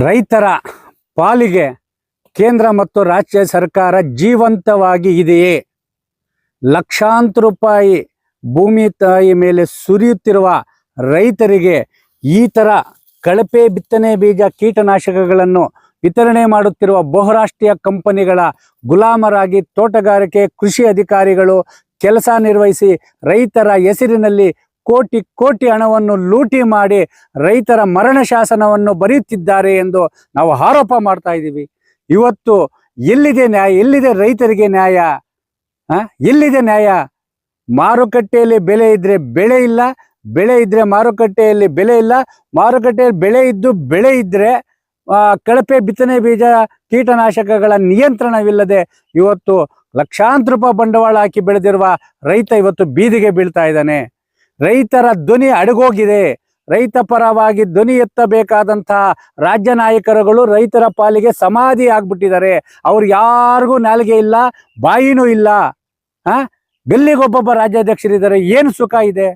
ರೈತರ ಪಾಲಿಗೆ ಕೇಂದ್ರ ಮತ್ತು ರಾಜ್ಯ ಸರ್ಕಾರ ಜೀವಂತವಾಗಿ ಇದೆಯೇ? ಲಕ್ಷಾಂತರ ರೂಪಾಯಿ ಭೂಮಿ ತಾಯಿ ಮೇಲೆ ಸುರಿಯುತ್ತಿರುವ ರೈತರಿಗೆ ಈ ಥರ ಕಳಪೆ ಬಿತ್ತನೆ ಬೀಜ ಕೀಟನಾಶಕಗಳನ್ನು ವಿತರಣೆ ಮಾಡುತ್ತಿರುವ ಬಹುರಾಷ್ಟ್ರೀಯ ಕಂಪನಿಗಳ ಗುಲಾಮರಾಗಿ ತೋಟಗಾರಿಕೆ ಕೃಷಿ ಅಧಿಕಾರಿಗಳು ಕೆಲಸ ನಿರ್ವಹಿಸಿ ರೈತರ ಹೆಸರಿನಲ್ಲಿ ಕೋಟಿ ಕೋಟಿ ಹಣವನ್ನು ಲೂಟಿ ಮಾಡಿ ರೈತರ ಮರಣ ಶಾಸನವನ್ನು ಬರೆಯುತ್ತಿದ್ದಾರೆ ಎಂದು ನಾವು ಆರೋಪ ಮಾಡ್ತಾ ಇದ್ದೀವಿ. ಇವತ್ತು ಎಲ್ಲಿದೆ ನ್ಯಾಯ? ಎಲ್ಲಿದೆ ರೈತರಿಗೆ ನ್ಯಾಯ? ಎಲ್ಲಿದೆ ನ್ಯಾಯ? ಮಾರುಕಟ್ಟೆಯಲ್ಲಿ ಬೆಲೆ ಇದ್ರೆ ಬೆಳೆ ಇಲ್ಲ, ಬೆಳೆ ಇದ್ರೆ ಮಾರುಕಟ್ಟೆಯಲ್ಲಿ ಬೆಲೆ ಇಲ್ಲ, ಮಾರುಕಟ್ಟೆಯಲ್ಲಿ ಬೆಳೆ ಇದ್ದು ಬೆಳೆ ಇದ್ರೆ ಕಳಪೆ ಬಿತ್ತನೆ ಬೀಜ ಕೀಟನಾಶಕಗಳ ನಿಯಂತ್ರಣವಿಲ್ಲದೆ ಇವತ್ತು ಲಕ್ಷಾಂತರ ರೂಪಾಯಿ ಬಂಡವಾಳ ಹಾಕಿ ಬೆಳೆದಿರುವ ರೈತ ಇವತ್ತು ಬೀದಿಗೆ ಬೀಳ್ತಾ ಇದ್ದಾನೆ. ರೈತರ ಧ್ವನಿ ಅಡಗೋಗಿದೆ. ರೈತ ಪರವಾಗಿ ಧ್ವನಿ ಎತ್ತಬೇಕಾದಂತಹ ರಾಜ್ಯ ನಾಯಕರುಗಳು ರೈತರ ಪಾಲಿಗೆ ಸಮಾಧಿ ಆಗ್ಬಿಟ್ಟಿದ್ದಾರೆ. ಅವ್ರು ಯಾರಿಗೂ ನಾಲಿಗೆ ಇಲ್ಲ, ಬಾಯಿನೂ ಇಲ್ಲ. ಗಲ್ಲಿಗೊಬ್ಬೊಬ್ಬ ರಾಜ್ಯಾಧ್ಯಕ್ಷರಿದ್ದಾರೆ. ಏನು ಸುಖ ಇದೆ?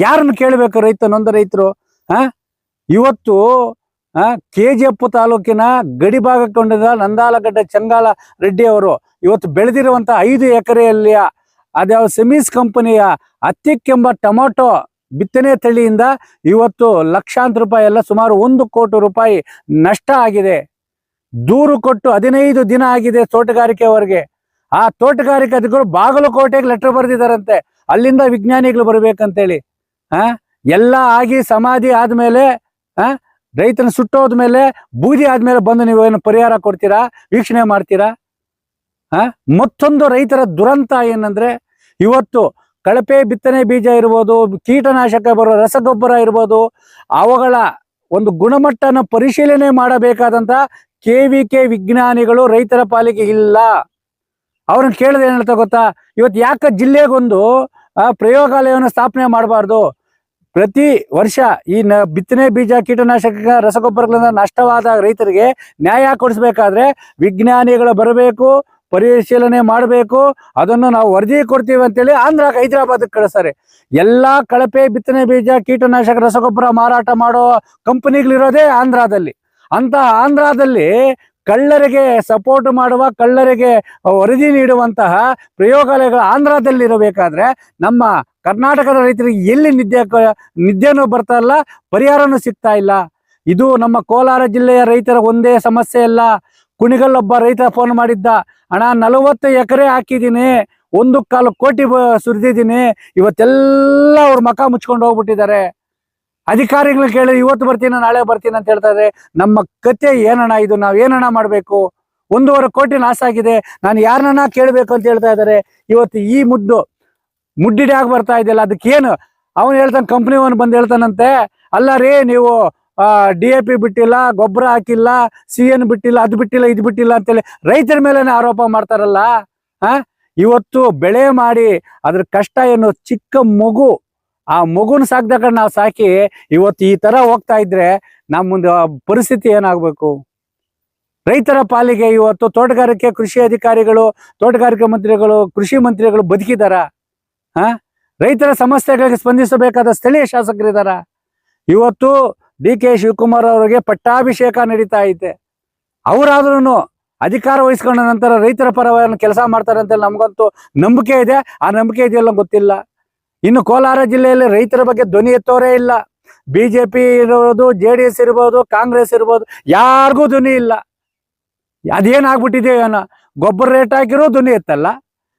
ಯಾರನ್ನು ಕೇಳಬೇಕು ರೈತ ನೊಂದ ರೈತರು? ಇವತ್ತು KGF ತಾಲೂಕಿನ ಗಡಿ ಭಾಗಕ್ಕೆ ಕೊಂಡಿದ್ದ ನಂದಾಲಗಡ್ಡ ಚಂಗಾಳ ರೆಡ್ಡಿ ಅವರು ಇವತ್ತು ಬೆಳೆದಿರುವಂತ 5 ಎಕರೆಯಲ್ಲಿ ಅದ್ಯಾವ ಸೆಮೀಸ್ ಕಂಪನಿಯ ಅತ್ತಿಕ್ಕೆಂಬ ಟೊಮೊಟೊ ಬಿತ್ತನೆ ತಳಿಯಿಂದ ಇವತ್ತು ಲಕ್ಷಾಂತರ ರೂಪಾಯಿ ಎಲ್ಲ ಸುಮಾರು 1 ಕೋಟಿ ರೂಪಾಯಿ ನಷ್ಟ ಆಗಿದೆ. ದೂರು ಕೊಟ್ಟು 15 ದಿನ ಆಗಿದೆ ತೋಟಗಾರಿಕೆ ಅವರಿಗೆ. ಆ ತೋಟಗಾರಿಕೆ ಅಧಿಕಾರಿಗಳು ಬಾಗಲಕೋಟೆಗೆ ಲೆಟರ್ ಬರೆದಿದ್ದಾರಂತೆ, ಅಲ್ಲಿಂದ ವಿಜ್ಞಾನಿಗಳು ಬರ್ಬೇಕಂತೇಳಿ. ಎಲ್ಲ ಆಗಿ ಸಮಾಧಿ ಆದ್ಮೇಲೆ ರೈತನ ಸುಟ್ಟೋದ್ಮೇಲೆ ಬೂದಿ ಆದ್ಮೇಲೆ ಬಂದು ನೀವೇನು ಪರಿಹಾರ ಕೊಡ್ತೀರಾ? ವೀಕ್ಷಣೆ ಮಾಡ್ತೀರಾ? ಮತ್ತೊಂದು ರೈತರ ದುರಂತ ಏನಂದ್ರೆ ಇವತ್ತು ಕಳಪೆ ಬಿತ್ತನೆ ಬೀಜ ಇರ್ಬೋದು, ಕೀಟನಾಶಕ ಬರೋ ರಸಗೊಬ್ಬರ ಇರ್ಬೋದು, ಅವುಗಳ ಒಂದು ಗುಣಮಟ್ಟನ ಪರಿಶೀಲನೆ ಮಾಡಬೇಕಾದಂತ KVK ವಿಜ್ಞಾನಿಗಳು ರೈತರ ಪಾಲಿಗೆ ಇಲ್ಲ. ಅವ್ರನ್ನ ಕೇಳಿದ್ರೆ ಏನ್ ಹೇಳ್ತಾ ಗೊತ್ತಾ? ಇವತ್ತು ಯಾಕೆ ಜಿಲ್ಲೆಗೊಂದು ಪ್ರಯೋಗಾಲಯವನ್ನು ಸ್ಥಾಪನೆ ಮಾಡಬಾರ್ದು? ಪ್ರತಿ ವರ್ಷ ಈ ಬಿತ್ತನೆ ಬೀಜ ಕೀಟನಾಶಕ ರಸಗೊಬ್ಬರಗಳಿಂದ ನಷ್ಟವಾದ ರೈತರಿಗೆ ನ್ಯಾಯ ಕೊಡಿಸ್ಬೇಕಾದ್ರೆ ವಿಜ್ಞಾನಿಗಳು ಬರಬೇಕು, ಪರಿಶೀಲನೆ ಮಾಡಬೇಕು, ಅದನ್ನು ನಾವು ವರದಿ ಕೊಡ್ತೀವಿ ಅಂತೇಳಿ ಹೈದರಾಬಾದಕ್ಕೆ ಕಳಿಸ್ತಾರೆ. ಎಲ್ಲಾ ಕಳಪೆ ಬಿತ್ತನೆ ಬೀಜ ಕೀಟನಾಶಕ ರಸಗೊಬ್ಬರ ಮಾರಾಟ ಮಾಡೋ ಕಂಪನಿಗಳಿರೋದೇ ಆಂಧ್ರದಲ್ಲಿ. ಅಂತ ಆಂಧ್ರದಲ್ಲಿ ಕಳ್ಳರಿಗೆ ಸಪೋರ್ಟ್ ಮಾಡುವ, ಕಳ್ಳರಿಗೆ ವರದಿ ನೀಡುವಂತಹ ಪ್ರಯೋಗಾಲಯಗಳು ಆಂಧ್ರದಲ್ಲಿರಬೇಕಾದ್ರೆ ನಮ್ಮ ಕರ್ನಾಟಕದ ರೈತರಿಗೆ ಎಲ್ಲಿ ನಿದ್ದೆನೂ ಬರ್ತಾ ಇಲ್ಲ, ಪರಿಹಾರನೂ ಸಿಗ್ತಾ ಇಲ್ಲ. ಇದು ನಮ್ಮ ಕೋಲಾರ ಜಿಲ್ಲೆಯ ರೈತರ ಒಂದೇ ಸಮಸ್ಯೆ ಅಲ್ಲ. ಕುಣಿಗಲ್ಲೊಬ್ಬ ರೈತ ಫೋನ್ ಮಾಡಿದ್ದ, ಅಣ್ಣ 40 ಎಕರೆ ಹಾಕಿದ್ದೀನಿ, 1.25 ಕೋಟಿ ಸುರಿದಿದ್ದೀನಿ, ಇವತ್ತೆಲ್ಲ ಅವ್ರ ಮಕ ಮುಚ್ಕೊಂಡು ಹೋಗ್ಬಿಟ್ಟಿದ್ದಾರೆ. ಅಧಿಕಾರಿಗಳು ಕೇಳಿದ್ರೆ ಇವತ್ತು ಬರ್ತೀನಿ ನಾಳೆ ಬರ್ತೀನಿ ಅಂತ ಹೇಳ್ತಾ ಇದ್ದಾರೆ. ನಮ್ಮ ಕತೆ ಏನಣ್ಣ ಇದು? ನಾವ್ ಏನಣ್ಣ ಮಾಡ್ಬೇಕು? 1.25 ಕೋಟಿ ಲಾಸ್ ಆಗಿದೆ, ನಾನು ಯಾರನ್ನ ಕೇಳಬೇಕು ಅಂತ ಹೇಳ್ತಾ ಇದ್ದಾರೆ. ಇವತ್ತು ಈ ಮುಡ್ಡಿಡಿ ಆಗಿ ಬರ್ತಾ ಇದೆಯಲ್ಲ, ಅದಕ್ಕೇನು? ಅವನು ಹೇಳ್ತಾನೆ, ಕಂಪ್ನಿ ಅವನು ಬಂದು ಹೇಳ್ತಾನಂತೆ, ಅಲ್ಲ ರೀ ನೀವು DAP ಬಿಟ್ಟಿಲ್ಲ, ಗೊಬ್ಬರ ಹಾಕಿಲ್ಲ, CN ಬಿಟ್ಟಿಲ್ಲ, ಅದು ಬಿಟ್ಟಿಲ್ಲ, ಇದು ಬಿಟ್ಟಿಲ್ಲ ಅಂತೇಳಿ ರೈತರ ಮೇಲೆ ಆರೋಪ ಮಾಡ್ತಾರಲ್ಲ. ಇವತ್ತು ಬೆಳೆ ಮಾಡಿ ಅದ್ರ ಕಷ್ಟ ಏನು? ಚಿಕ್ಕ ಮಗು, ಆ ಮಗುನ ಸಾಕ್ದಾಗ ನಾವು ಸಾಕಿ ಇವತ್ತು ಈ ತರ ಹೋಗ್ತಾ ಇದ್ರೆ ನಮ್ಮ ಮುಂದೆ ಪರಿಸ್ಥಿತಿ ಏನಾಗ್ಬೇಕು? ರೈತರ ಪಾಲಿಗೆ ಇವತ್ತು ತೋಟಗಾರಿಕೆ ಕೃಷಿ ಅಧಿಕಾರಿಗಳು, ತೋಟಗಾರಿಕೆ ಮಂತ್ರಿಗಳು, ಕೃಷಿ ಮಂತ್ರಿಗಳು ಬದುಕಿದಾರ? ರೈತರ ಸಮಸ್ಯೆಗಳಿಗೆ ಸ್ಪಂದಿಸಬೇಕಾದ ಸ್ಥಳೀಯ ಶಾಸಕರಿದಾರ? ಇವತ್ತು DK ಶಿವಕುಮಾರ್ ಅವರಿಗೆ ಪಟ್ಟಾಭಿಷೇಕ ನಡೀತಾ ಐತೆ. ಅವರಾದ್ರೂ ಅಧಿಕಾರ ವಹಿಸ್ಕೊಂಡ ನಂತರ ರೈತರ ಪರವಾಗಿ ಕೆಲಸ ಮಾಡ್ತಾರೆ ಅಂತ ನಮಗಂತೂ ನಂಬಿಕೆ ಇದೆ. ಆ ನಂಬಿಕೆ ಇದೆಯಲ್ಲ ಗೊತ್ತಿಲ್ಲ. ಇನ್ನು ಕೋಲಾರ ಜಿಲ್ಲೆಯಲ್ಲಿ ರೈತರ ಬಗ್ಗೆ ಧ್ವನಿ ಎತ್ತೋರೇ ಇಲ್ಲ. BJP ಇರ್ಬೋದು, JDS ಇರ್ಬೋದು, ಕಾಂಗ್ರೆಸ್ ಇರ್ಬೋದು, ಯಾರಿಗೂ ಧ್ವನಿ ಇಲ್ಲ. ಅದೇನಾಗ್ಬಿಟ್ಟಿದೆ ಏನೋ? ಗೊಬ್ಬರ ರೇಟ್ ಹಾಕಿರೋ ಧ್ವನಿ ಎತ್ತಲ್ಲ,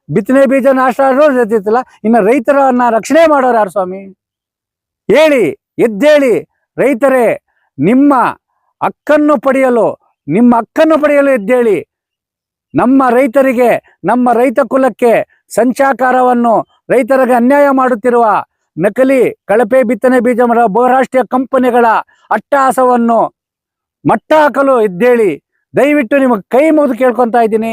ಬಿತ್ತನೆ ಬೀಜ ನಾಶ ಎತ್ತಿತ್ತಲ್ಲ. ಇನ್ನು ರೈತರನ್ನ ರಕ್ಷಣೆ ಮಾಡೋರು ಯಾರು ಸ್ವಾಮಿ? ಹೇಳಿ, ಎದ್ದೇಳಿ ರೈತರೇ, ನಿಮ್ಮ ಹಕ್ಕನ್ನು ಪಡೆಯಲು ಎದ್ದೇಳಿ. ನಮ್ಮ ರೈತರಿಗೆ, ನಮ್ಮ ರೈತ ಕುಲಕ್ಕೆ ಸಂಚಾಕಾರವನ್ನು, ರೈತರಿಗೆ ಅನ್ಯಾಯ ಮಾಡುತ್ತಿರುವ ನಕಲಿ ಕಳಪೆ ಬಿತ್ತನೆ ಬೀಜ ಬಹುರಾಷ್ಟ್ರೀಯ ಕಂಪನಿಗಳ ಅಟ್ಟಹಾಸವನ್ನು ಮಟ್ಟ ಹಾಕಲು ಎದ್ದೇಳಿ. ದಯವಿಟ್ಟು ನಿಮಗೆ ಕೈ ಮುಗಿದು ಕೇಳ್ಕೊತಾ ಇದ್ದೀನಿ.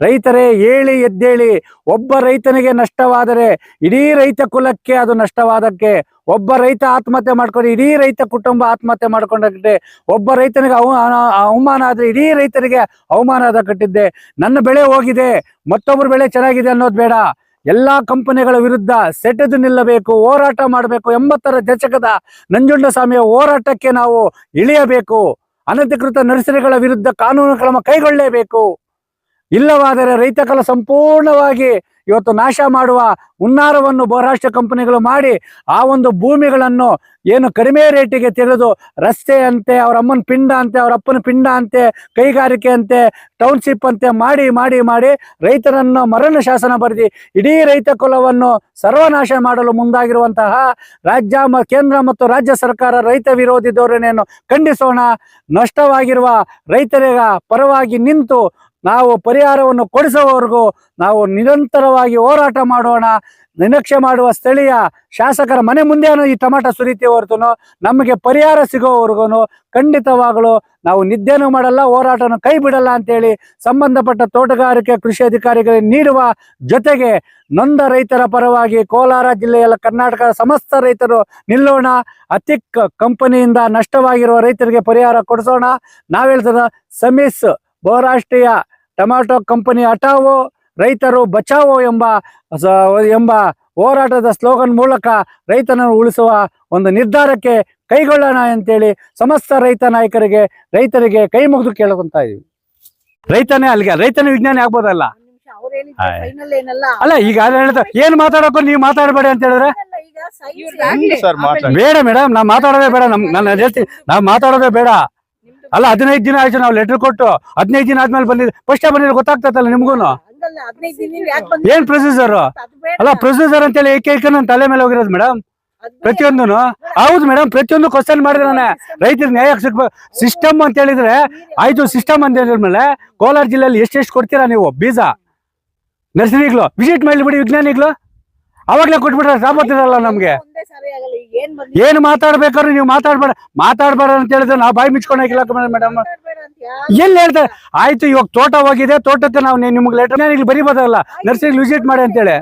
ರೈತರೇ ಹೇಳಿ, ಎದ್ದೇಳಿ. ಒಬ್ಬ ರೈತನಿಗೆ ನಷ್ಟವಾದರೆ ಇಡೀ ರೈತ ಕುಲಕ್ಕೆ ಅದು ನಷ್ಟವಾದಕ್ಕೆ. ಒಬ್ಬ ರೈತ ಆತ್ಮಹತ್ಯೆ ಮಾಡ್ಕೊಂಡು ಇಡೀ ರೈತ ಕುಟುಂಬ ಆತ್ಮಹತ್ಯೆ ಮಾಡ್ಕೊಂಡಾಗಿದೆ. ಒಬ್ಬ ರೈತನಿಗೆ ಅವಮಾನ ಆದ್ರೆ ಇಡೀ ರೈತರಿಗೆ ಅವಮಾನ ಆದ ಕಟ್ಟಿದ್ದೆ. ನನ್ನ ಬೆಳೆ ಹೋಗಿದೆ, ಮತ್ತೊಬ್ಬರ ಬೆಳೆ ಚೆನ್ನಾಗಿದೆ ಅನ್ನೋದು ಬೇಡ. ಎಲ್ಲಾ ಕಂಪನಿಗಳ ವಿರುದ್ಧ ಸೆಟೆದು ನಿಲ್ಲಬೇಕು, ಹೋರಾಟ ಮಾಡಬೇಕು. 80ರ ದಶಕದ ನಂಜುಂಡಸ್ವಾಮಿಯ ಹೋರಾಟಕ್ಕೆ ನಾವು ಇಳಿಯಬೇಕು. ಅನಧಿಕೃತ ನರ್ಸರಿಗಳ ವಿರುದ್ಧ ಕಾನೂನು ಕ್ರಮ ಕೈಗೊಳ್ಳಲೇಬೇಕು. ಇಲ್ಲವಾದರೆ ರೈತ ಕಲ ಸಂಪೂರ್ಣವಾಗಿ ಇವತ್ತು ನಾಶ ಮಾಡುವ ಹುನ್ನಾರವನ್ನು ಬಹುರಾಷ್ಟ್ರ ಕಂಪನಿಗಳು ಮಾಡಿ ಆ ಒಂದು ಭೂಮಿಗಳನ್ನು ಏನು ಕಡಿಮೆ ರೇಟಿಗೆ ತೆಗೆದು ರಸ್ತೆ ಅಂತೆ, ಅವ್ರ ಅಮ್ಮನ ಪಿಂಡ ಅಂತೆ, ಅವ್ರ ಅಪ್ಪನ ಪಿಂಡ ಅಂತೆ, ಕೈಗಾರಿಕೆ ಅಂತೆ, ಟೌನ್ಶಿಪ್ ಅಂತೆ ಮಾಡಿ ಮಾಡಿ ಮಾಡಿ ರೈತರನ್ನು ಮರಣ ಶಾಸನ ಬರೆದಿ ಇಡೀ ರೈತ ಕುಲವನ್ನು ಸರ್ವನಾಶ ಮಾಡಲು ಮುಂದಾಗಿರುವಂತಹ ಕೇಂದ್ರ ಮತ್ತು ರಾಜ್ಯ ಸರ್ಕಾರ ರೈತ ವಿರೋಧಿ ಧೋರಣೆಯನ್ನು ಖಂಡಿಸೋಣ. ನಷ್ಟವಾಗಿರುವ ರೈತರಿಗ ಪರವಾಗಿ ನಿಂತು ನಾವು ಪರಿಹಾರವನ್ನು ಕೊಡಿಸುವವರೆಗೂ ನಾವು ನಿರಂತರವಾಗಿ ಹೋರಾಟ ಮಾಡೋಣ. ನಿರ್ಲಕ್ಷ್ಯ ಮಾಡುವ ಸ್ಥಳೀಯ ಶಾಸಕರ ಮನೆ ಮುಂದೆನೂ ಈ ಟಮಾಟ ಸುರಿತೀವಿ ಹೊರತು ನಮಗೆ ಪರಿಹಾರ ಸಿಗೋವರೆಗೂ ಖಂಡಿತವಾಗಲೂ ನಾವು ನಿದ್ದೆನೂ ಮಾಡಲ್ಲ, ಹೋರಾಟನ ಕೈ ಬಿಡಲ್ಲ ಅಂತೇಳಿ ಸಂಬಂಧಪಟ್ಟ ತೋಟಗಾರಿಕೆ ಕೃಷಿ ಅಧಿಕಾರಿಗಳಿಗೆ ನೀಡುವ ಜೊತೆಗೆ ನೊಂದ ರೈತರ ಪರವಾಗಿ ಕೋಲಾರ ಜಿಲ್ಲೆಯ ಕರ್ನಾಟಕದ ಸಮಸ್ತ ರೈತರು ನಿಲ್ಲೋಣ. ಅತಿಕ್ ಕಂಪನಿಯಿಂದ ನಷ್ಟವಾಗಿರುವ ರೈತರಿಗೆ ಪರಿಹಾರ ಕೊಡಿಸೋಣ. ನಾವೇಳ್ತದ ಸಮಿಸ್ ಬಹುರಾಷ್ಟ್ರೀಯ ಟೊಮ್ಯಾಟೊ ಕಂಪನಿ ಹಟಾವೋ ರೈತರು ಬಚಾವೋ ಎಂಬ ಹೋರಾಟದ ಸ್ಲೋಗನ್ ಮೂಲಕ ರೈತನನ್ನು ಉಳಿಸುವ ಒಂದು ನಿರ್ಧಾರಕ್ಕೆ ಕೈಗೊಳ್ಳೋಣ ಅಂತೇಳಿ ಸಮಸ್ತ ರೈತ ನಾಯಕರಿಗೆ ರೈತರಿಗೆ ಕೈ ಮುಗಿದು ಕೇಳ್ಕೊಂತ ಇದೀವಿ. ರೈತನೇ ಅಲ್ಲಿಗೆ ರೈತನ ವಿಜ್ಞಾನಿ ಆಗ್ಬೋದಲ್ಲ. ಅಲ್ಲ ಈಗ ಏನ್ ಮಾತಾಡೋಕು ನೀವು ಮಾತಾಡಬೇಡಿ ಅಂತ ಹೇಳಿದ್ರೆ ಬೇಡ ಮೇಡಮ್, ನಾವ್ ಮಾತಾಡೋದೇ ಬೇಡ. ನನ್ನ ಹೇಳ್ತೀನಿ, ನಾವ್ ಮಾತಾಡೋದೇ ಬೇಡ. ಅಲ್ಲ 15 ದಿನ ಆಯ್ತು ನಾವು ಲೆಟರ್ ಕೊಟ್ಟು, 15 ದಿನ ಆದ್ಮೇಲೆ ಬಂದಿದೆ. ಫಸ್ಟ್ ಬಂದಿದ್ರೆ ಗೊತ್ತಾಗ್ತದಲ್ಲ ನಿಮ್ಗೂನು. ಏನ್ ಪ್ರೊಸೀಜರ್? ಅಲ್ಲ ಪ್ರೊಸೀಜರ್ ಅಂತೇಳಿ ಏಕೈಕ ನನ್ನ ತಲೆ ಮೇಲೆ ಹೋಗಿರೋದು ಮೇಡಮ್. ಪ್ರತಿಯೊಂದು ಹೌದು ಮೇಡಮ್, ಪ್ರತಿಯೊಂದು ಕ್ವಶನ್ ಮಾಡಿದ್ರೆ ನಾನೇ ರೈತರಿಗೆ ನ್ಯಾಯ ಸಿಗ್ಬೇಕು. ಸಿಸ್ಟಮ್ ಅಂತ ಹೇಳಿದ್ರೆ ಆಯ್ತು, ಸಿಸ್ಟಮ್ ಅಂತ ಹೇಳಿದ್ಮೇಲೆ ಕೋಲಾರ ಜಿಲ್ಲೆಯಲ್ಲಿ ಎಷ್ಟೆಷ್ಟು ಕೊಡ್ತೀರಾ ನೀವು ಬೀಜ ನರ್ಸರಿಗಳು ವಿಸಿಟ್ ಮಾಡಿಬಿಡಿ ವಿಜ್ಞಾನಿಗಳು, ಅವಾಗ್ಲೇ ಕೊಟ್ಬಿಟ್ರೆ ಸಾಪತ್ತಿರಲ್ಲ ನಮ್ಗೆ. ಏನ್ ಮಾತಾಡ್ಬೇಕಾದ್ರೆ ನೀವು ಮಾತಾಡ್ಬೇಡ ಅಂತ ಹೇಳಿದ್ರೆ ನಾವು ಬಾಯಿ ಮುಚ್ಕೊಂಡು ಹಾಕಿಲ್ಲ ಮೇಡಮ್. ಎಲ್ಲಿ ಹೇಳ್ತಾರೆ? ಆಯ್ತು, ಇವಾಗ ತೋಟ ಹೋಗಿದೆ, ತೋಟಕ್ಕೆ ನಾವು ನಿಮ್ಗೆ ಲೆಟರ್ ಬರೀಬೋದಲ್ಲ ನರ್ಸರಿ ವಿಸಿಟ್ ಮಾಡಿ ಅಂತೇಳಿ.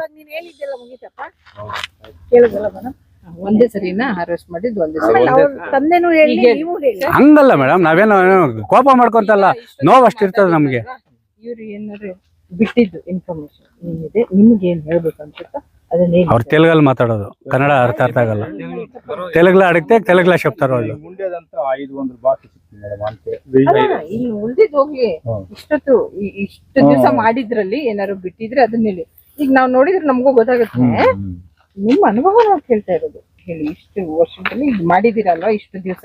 ಒಂದೇ ಸರಿನಾ ಹಾರ್ವೆಸ್ಟ್ ಮಾಡಿದ್ದು ಒಂದೇ ಹಂಗಲ್ಲ ಮೇಡಮ್, ನಾವೇನು ಕೋಪ ಮಾಡ್ಕೊಂತಲ್ಲ, ನೋವು ಅಷ್ಟು ಇರ್ತದೆ ನಮ್ಗೆ. ಇವ್ರು ಏನಾದ್ರು ಬಿಟ್ಟಿದ್ದು ಇನ್ಫಾರ್ಮೇಶನ್ ಏನಿದೆ ನಿಮ್ಗೆ ಏನ್ ಹೇಳ್ಬೇಕು ಅನ್ಸುತ್ತಾ ಅದನ್ನ ಅವ್ರು ತೆಲುಗಲ್ಲಿ ಮಾತಾಡೋದು, ಕನ್ನಡ ಅರ್ಥ ಆಗಲ್ಲ. ತೆಲುಗುಲ ಅಡಗ್ತೆ ತೆಲುಗುಲ ಶಬ್ದಾರು ಇಲ್ಲಿ ಉಳ್ದಿದ್ ಹೋಗ್ಲಿ. ಇಷ್ಟೊತ್ತು ಇಷ್ಟು ದಿವಸ ಮಾಡಿದ್ರಲ್ಲಿ ಏನಾದ್ರು ಬಿಟ್ಟಿದ್ರೆ ಅದನ್ನ ಹೇಳಿ. ಈಗ ನಾವ್ ನೋಡಿದ್ರೆ ನಮಗೂ ಗೊತ್ತಾಗುತ್ತೆ. ನಿಮ್ಮ ಅನುಭವ ನಾವು ಕೇಳ್ತಾ ಇರೋದು. ಹೇಳಿ, ಇಷ್ಟು ವರ್ಷದಲ್ಲಿ ಇದು ಮಾಡಿದಿರಲ್ವಾ, ಇಷ್ಟು ದಿವಸ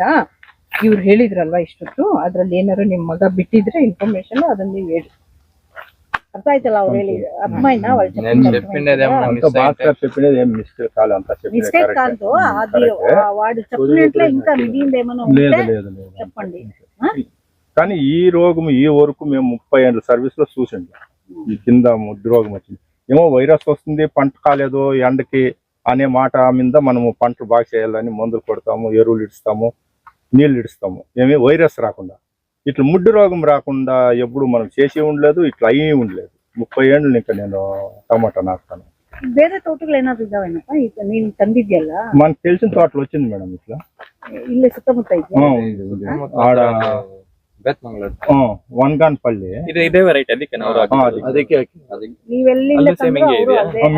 ಇವ್ರು ಹೇಳಿದ್ರಲ್ವಾ ಇಷ್ಟೊತ್ತು, ಅದ್ರಲ್ಲಿ ಏನಾದ್ರು ನಿಮ್ ಮಗ ಬಿಟ್ಟಿದ್ರೆ ಇನ್ಫಾರ್ಮೇಶನ್ ಅದನ್ನ ನೀವು ಹೇಳಿ. అర్థం అవుతలా అవరేలి అర్థమైనా వాళ్ళు మిస్టేక్ కాదు అది వాడు చెప్పినట్లే ఇంకా మిగిలింది ఏమైనా ఉంటే చెప్పండి. కానీ ఈ రోగం ఈ వరకు మేము 30 ఏళ్ళ సర్వీస్ లో చూసండి. ఈ కింద ముద్దు రోగం వచ్చింది, ఏమో వైరస్ వస్తుంది, పంట కాలేదు ఎండకి అనే మాట మీద మనము పంటలు బాగా చేయాలని మందులు కొడతాము, ఎరువులు ఇస్తాము, నీళ్లు ఇస్తాము, ఏమీ వైరస్ రాకుండా. ఇట్లా ముడ్డు రోగం రాకుండా ఎప్పుడు మనం చేసి ఉండలేదు, ఇట్లా అయ్యి ఉండలేదు. 30 ఏళ్ళు ఇంకా నేను టమాటా నాటుతాను. ಬೇರೆ ತೋಟಗಳು ಏನಾದ್ರು ಇದಾವೇನಪ್ಪ? ಈಗ ನೀನ್ ತಂದಿದ್ಯಲ್ಲ, మనకు తెలిసిన తోటలు వచ్చింది మేడం. ఇట్లా ಇಲ್ಲೇ ಸುತ್ತಮುತ್ತ ಇದೆಯಾ? ఆడ వన్గాన్పల్లి ఇదే వెరైటీ ಅದಕ್ಕೆ ನೀವೆಲ್ಲಿಂದ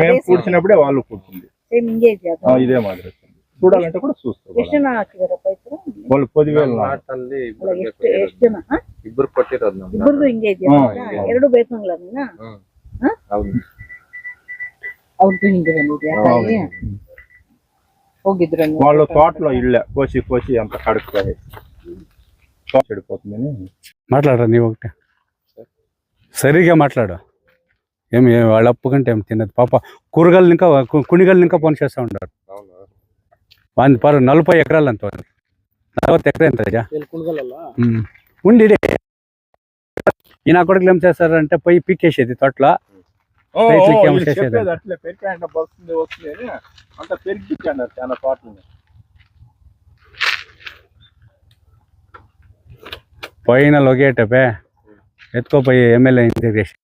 మేము కూర్చున్నప్పుడే వాళ్ళు కూర్చుంది. ಸೇಮ್ ಹಿಂಗೆ ಇದೆಯಾ? ఇదే మాదిరి చూడాలంటే కూడా చూస్తారు. ಎಷ್ಟು ಜನ ಹಾಕಿದಾರಪ್ಪ ಇದ್ರು? వాళ్ళు 10,000 ಎಷ್ಟು ಜನ? ಇಬ್ಬರು ಕೊಟ್ಟಿರೋದು ನಮ್ಗೆ. ಇಬ್ಬರದು ಹಿಂಗೆ ಇದೆಯಾ? ಎರಡು ಬೇಕಂಗ್ಲ ಅವ್ರದ್ದು ಹಿಂಗೆ ಬಂದಿದ್ಯಾ? ಹೋಗಿದ್ರ వాళ్ళ తోటలో ఇళ్ళే కోసి అంత కడుక్కొని చెడిపోతుందని. మాట్లాడరా నీ ఒకటి సరిగా మాట్లాడు. ఏమి వాళ్ళ అప్పుకంటే ఏమి తిన్నది పాప. కూరగాయలు ఇంకా కుణిగాయలు ఇంకా పని చేస్తూ ఉంటారు. 40 ఎకరాలు అంత 40 ఎకరా ఎంత ఉండి ఈ నా కొడుకులు ఏం చేస్తారంటే పోయి పీకేసేది తోటలో అట్లే పెరికాయంట వస్తుంది అంత పెరిగిచ్చాడు చాలా తోటలు. పోయిన లొగేటపే ఎత్తుకోపోయి ఎమ్మెల్యే ఇంటిగ్రేషన్